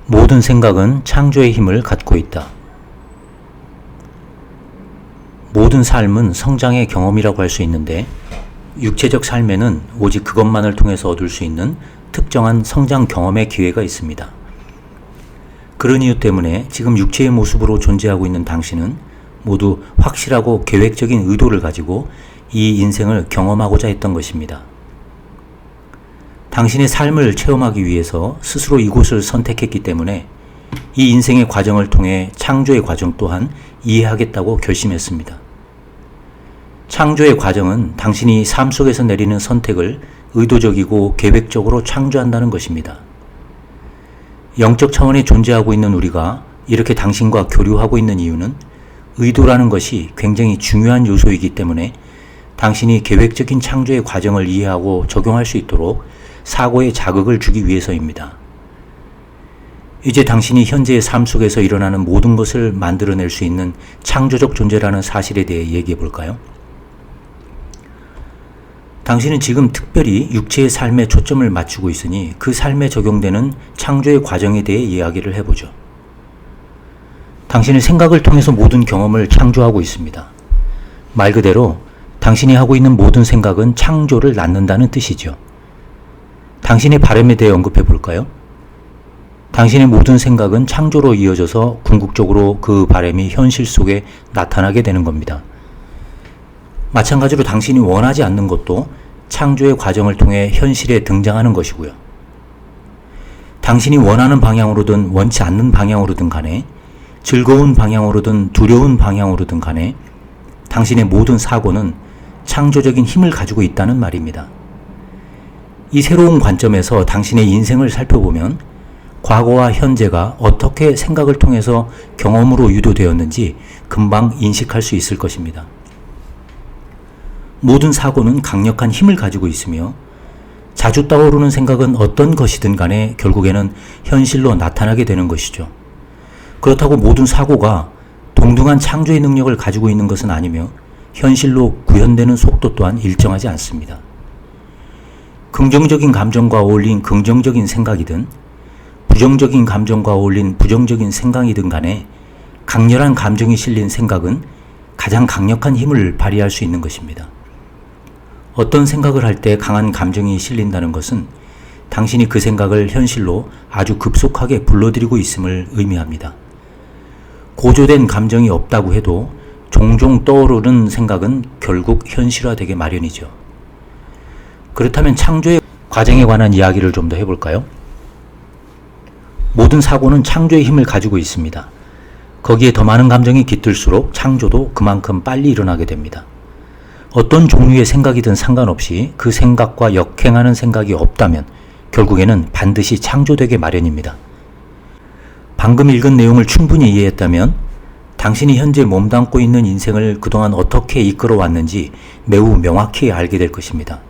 모든 생각은 창조의 힘을 갖고 있다. 모든 삶은 성장의 경험이라고 할 수 있는데 육체적 삶에는 오직 그것만을 통해서 얻을 수 있는 특정한 성장 경험의 기회가 있습니다. 그런 이유 때문에 지금 육체의 모습으로 존재하고 있는 당신은 모두 확실하고 계획적인 의도를 가지고 이 인생을 경험하고자 했던 것입니다. 당신의 삶을 체험하기 위해서 스스로 이곳을 선택했기 때문에 이 인생의 과정을 통해 창조의 과정 또한 이해하겠다고 결심했습니다. 창조의 과정은 당신이 삶 속에서 내리는 선택을 의도적이고 계획적으로 창조한다는 것입니다. 영적 차원에 존재하고 있는 우리가 이렇게 당신과 교류하고 있는 이유는 의도라는 것이 굉장히 중요한 요소이기 때문에 당신이 계획적인 창조의 과정을 이해하고 적용할 수 있도록 사고에 자극을 주기 위해서입니다. 이제 당신이 현재의 삶 속에서 일어나는 모든 것을 만들어낼 수 있는 창조적 존재라는 사실에 대해 얘기해 볼까요? 당신은 지금 특별히 육체의 삶에 초점을 맞추고 있으니 그 삶에 적용되는 창조의 과정에 대해 이야기를 해보죠. 당신의 생각을 통해서 모든 경험을 창조하고 있습니다. 말 그대로 당신이 하고 있는 모든 생각은 창조를 낳는다는 뜻이죠. 당신의 바람에 대해 언급해 볼까요? 당신의 모든 생각은 창조로 이어져서 궁극적으로 그 바람이 현실 속에 나타나게 되는 겁니다. 마찬가지로 당신이 원하지 않는 것도 창조의 과정을 통해 현실에 등장하는 것이고요. 당신이 원하는 방향으로든 원치 않는 방향으로든 간에 즐거운 방향으로든 두려운 방향으로든 간에 당신의 모든 사고는 창조적인 힘을 가지고 있다는 말입니다. 이 새로운 관점에서 당신의 인생을 살펴보면 과거와 현재가 어떻게 생각을 통해서 경험으로 유도되었는지 금방 인식할 수 있을 것입니다. 모든 사고는 강력한 힘을 가지고 있으며 자주 떠오르는 생각은 어떤 것이든 간에 결국에는 현실로 나타나게 되는 것이죠. 그렇다고 모든 사고가 동등한 창조의 능력을 가지고 있는 것은 아니며 현실로 구현되는 속도 또한 일정하지 않습니다. 긍정적인 감정과 어울린 긍정적인 생각이든 부정적인 감정과 어울린 부정적인 생각이든 간에 강렬한 감정이 실린 생각은 가장 강력한 힘을 발휘할 수 있는 것입니다. 어떤 생각을 할 때 강한 감정이 실린다는 것은 당신이 그 생각을 현실로 아주 급속하게 불러들이고 있음을 의미합니다. 고조된 감정이 없다고 해도 종종 떠오르는 생각은 결국 현실화되게 마련이죠. 그렇다면 창조의 과정에 관한 이야기를 좀 더 해볼까요? 모든 사고는 창조의 힘을 가지고 있습니다. 거기에 더 많은 감정이 깃들수록 창조도 그만큼 빨리 일어나게 됩니다. 어떤 종류의 생각이든 상관없이 그 생각과 역행하는 생각이 없다면 결국에는 반드시 창조되게 마련입니다. 방금 읽은 내용을 충분히 이해했다면 당신이 현재 몸담고 있는 인생을 그동안 어떻게 이끌어왔는지 매우 명확히 알게 될 것입니다.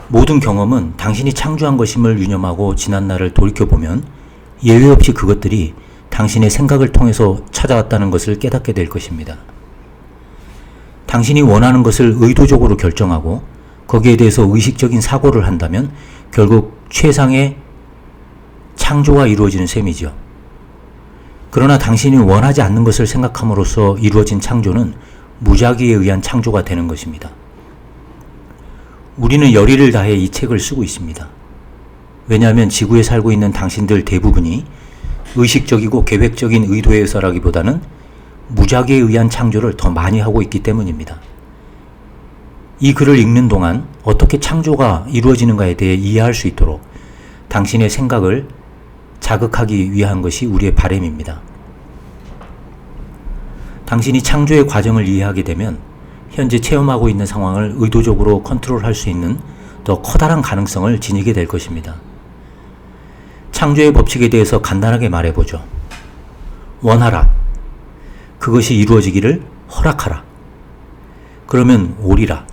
모든 경험은 당신이 창조한 것임을 유념하고 지난 날을 돌이켜보면 예외 없이 그것들이 당신의 생각을 통해서 찾아왔다는 것을 깨닫게 될 것입니다. 당신이 원하는 것을 의도적으로 결정하고 거기에 대해서 의식적인 사고를 한다면 결국 최상의 창조가 이루어지는 셈이죠. 그러나 당신이 원하지 않는 것을 생각함으로써 이루어진 창조는 무작위에 의한 창조가 되는 것입니다. 우리는 열의를 다해 이 책을 쓰고 있습니다. 왜냐하면 지구에 살고 있는 당신들 대부분이 의식적이고 계획적인 의도에서라기보다는 무작위에 의한 창조를 더 많이 하고 있기 때문입니다. 이 글을 읽는 동안 어떻게 창조가 이루어지는가에 대해 이해할 수 있도록 당신의 생각을 자극하기 위한 것이 우리의 바람입니다. 당신이 창조의 과정을 이해하게 되면 현재 체험하고 있는 상황을 의도적으로 컨트롤할 수 있는 더 커다란 가능성을 지니게 될 것입니다. 창조의 법칙에 대해서 간단하게 말해보죠. 원하라. 그것이 이루어지기를 허락하라. 그러면 오리라.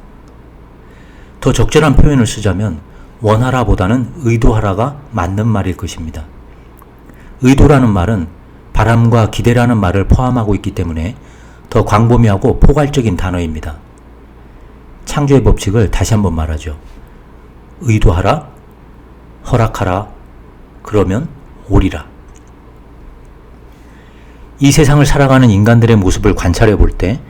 더 적절한 표현을 쓰자면 원하라보다는 의도하라가 맞는 말일 것입니다. 의도라는 말은 바람과 기대라는 말을 포함하고 있기 때문에 더 광범위하고 포괄적인 단어입니다. 창조의 법칙을 다시 한번 말하죠. 의도하라, 허락하라, 그러면 오리라. 이 세상을 살아가는 인간들의 모습을 관찰해 볼 때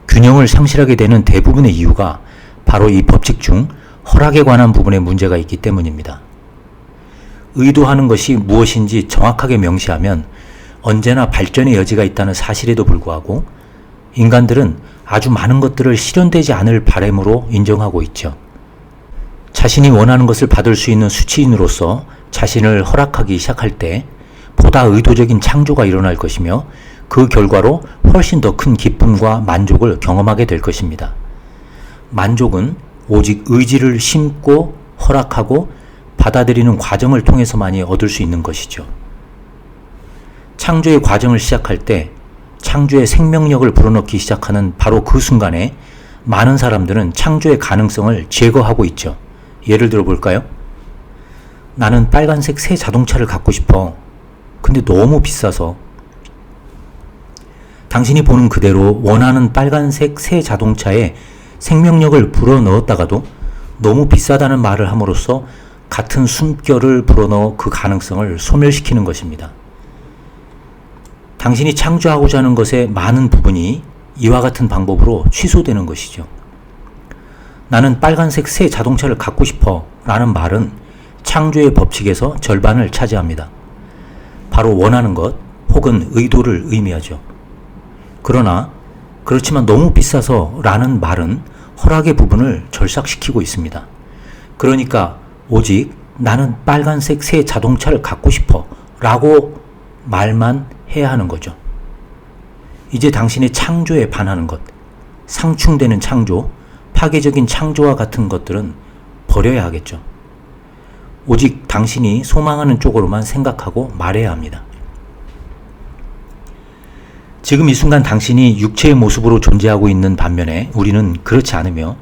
균형을 상실하게 되는 대부분의 이유가 바로 이 법칙 중 허락에 관한 부분에 문제가 있기 때문입니다. 의도하는 것이 무엇인지 정확하게 명시하면 언제나 발전의 여지가 있다는 사실에도 불구하고 인간들은 아주 많은 것들을 실현되지 않을 바람으로 인정하고 있죠. 자신이 원하는 것을 받을 수 있는 수치인으로서 자신을 허락하기 시작할 때 보다 의도적인 창조가 일어날 것이며 그 결과로 훨씬 더 큰 기쁨과 만족을 경험하게 될 것입니다. 만족은 오직 의지를 심고 허락하고 받아들이는 과정을 통해서만이 얻을 수 있는 것이죠. 창조의 과정을 시작할 때 창조의 생명력을 불어넣기 시작하는 바로 그 순간에 많은 사람들은 창조의 가능성을 제거하고 있죠. 예를 들어 볼까요? 나는 빨간색 새 자동차를 갖고 싶어. 근데 너무 비싸서. 당신이 보는 그대로 원하는 빨간색 새 자동차에 생명력을 불어넣었다가도 너무 비싸다는 말을 함으로써 같은 숨결을 불어넣어 그 가능성을 소멸시키는 것입니다. 당신이 창조하고자 하는 것의 많은 부분이 이와 같은 방법으로 취소되는 것이죠. 나는 빨간색 새 자동차를 갖고 싶어 라는 말은 창조의 법칙에서 절반을 차지합니다. 바로 원하는 것 혹은 의도를 의미하죠. 그러나 그렇지만 너무 비싸서 라는 말은 허락의 부분을 절삭시키고 있습니다. 그러니까 오직 나는 빨간색 새 자동차를 갖고 싶어 라고 말만 해야 하는 거죠. 이제 당신의 창조에 반하는 것, 상충되는 창조, 파괴적인 창조와 같은 것들은 버려야 하겠죠. 오직 당신이 소망하는 쪽으로만 생각하고 말해야 합니다. 지금 이 순간 당신이 육체의 모습으로 존재하고 있는 반면에 우리는 그렇지 않으며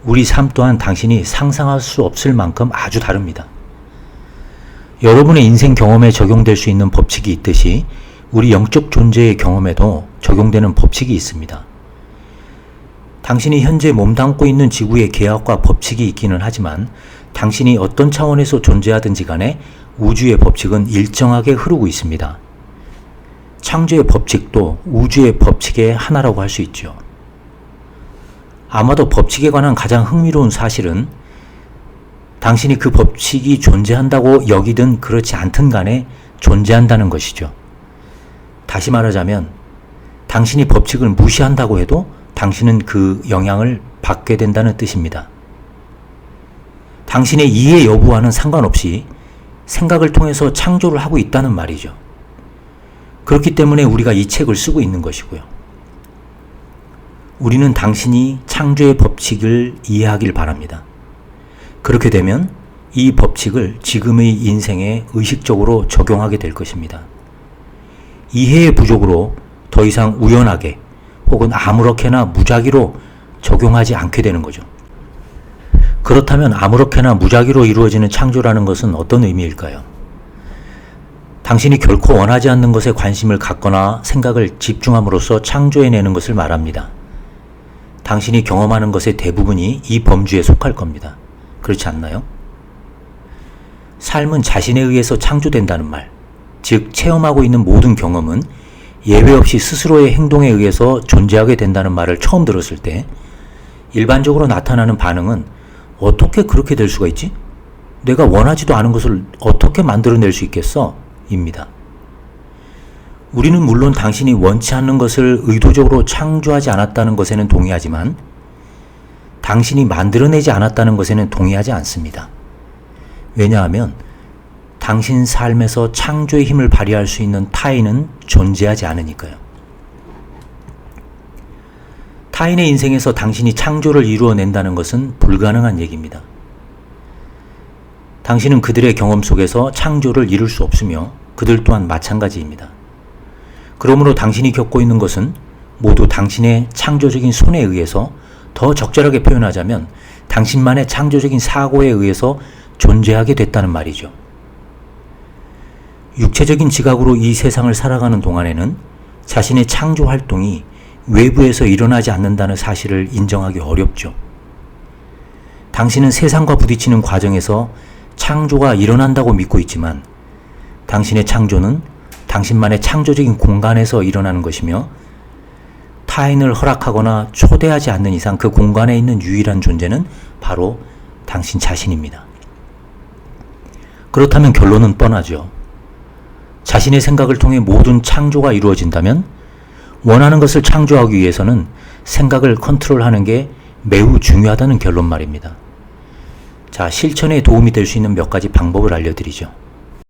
우리 삶 또한 당신이 상상할 수 없을 만큼 아주 다릅니다. 여러분의 인생 경험에 적용될 수 있는 법칙이 있듯이 우리 영적 존재의 경험에도 적용되는 법칙이 있습니다. 당신이 현재 몸담고 있는 지구의 계약과 법칙이 있기는 하지만 당신이 어떤 차원에서 존재하든지 간에 우주의 법칙은 일정하게 흐르고 있습니다. 창조의 법칙도 우주의 법칙의 하나라고 할 수 있죠. 아마도 법칙에 관한 가장 흥미로운 사실은 당신이 그 법칙이 존재한다고 여기든 그렇지 않든 간에 존재한다는 것이죠. 다시 말하자면 당신이 법칙을 무시한다고 해도 당신은 그 영향을 받게 된다는 뜻입니다. 당신의 이해 여부와는 상관없이 생각을 통해서 창조를 하고 있다는 말이죠. 그렇기 때문에 우리가 이 책을 쓰고 있는 것이고요. 우리는 당신이 창조의 법칙을 이해하길 바랍니다. 그렇게 되면 이 법칙을 지금의 인생에 의식적으로 적용하게 될 것입니다. 이해의 부족으로 더 이상 우연하게 혹은 아무렇게나 무작위로 적용하지 않게 되는 거죠. 그렇다면 아무렇게나 무작위로 이루어지는 창조라는 것은 어떤 의미일까요? 당신이 결코 원하지 않는 것에 관심을 갖거나 생각을 집중함으로써 창조해내는 것을 말합니다. 당신이 경험하는 것의 대부분이 이 범주에 속할 겁니다. 그렇지 않나요? 삶은 자신에 의해서 창조된다는 말, 즉 체험하고 있는 모든 경험은 예외 없이 스스로의 행동에 의해서 존재하게 된다는 말을 처음 들었을 때 일반적으로 나타나는 반응은 어떻게 그렇게 될 수가 있지? 내가 원하지도 않은 것을 어떻게 만들어낼 수 있겠어? 입니다. 우리는 물론 당신이 원치 않는 것을 의도적으로 창조하지 않았다는 것에는 동의하지만 당신이 만들어내지 않았다는 것에는 동의하지 않습니다. 왜냐하면 당신 삶에서 창조의 힘을 발휘할 수 있는 타인은 존재하지 않으니까요. 타인의 인생에서 당신이 창조를 이루어낸다는 것은 불가능한 얘기입니다. 당신은 그들의 경험 속에서 창조를 이룰 수 없으며 그들 또한 마찬가지입니다. 그러므로 당신이 겪고 있는 것은 모두 당신의 창조적인 손에 의해서, 더 적절하게 표현하자면 당신만의 창조적인 사고에 의해서 존재하게 됐다는 말이죠. 육체적인 지각으로 이 세상을 살아가는 동안에는 자신의 창조 활동이 외부에서 일어나지 않는다는 사실을 인정하기 어렵죠. 당신은 세상과 부딪히는 과정에서 창조가 일어난다고 믿고 있지만 당신의 창조는 당신만의 창조적인 공간에서 일어나는 것이며 타인을 허락하거나 초대하지 않는 이상 그 공간에 있는 유일한 존재는 바로 당신 자신입니다. 그렇다면 결론은 뻔하죠. 자신의 생각을 통해 모든 창조가 이루어진다면 원하는 것을 창조하기 위해서는 생각을 컨트롤하는 게 매우 중요하다는 결론 말입니다. 자, 실천에 도움이 될 수 있는 몇 가지 방법을 알려드리죠.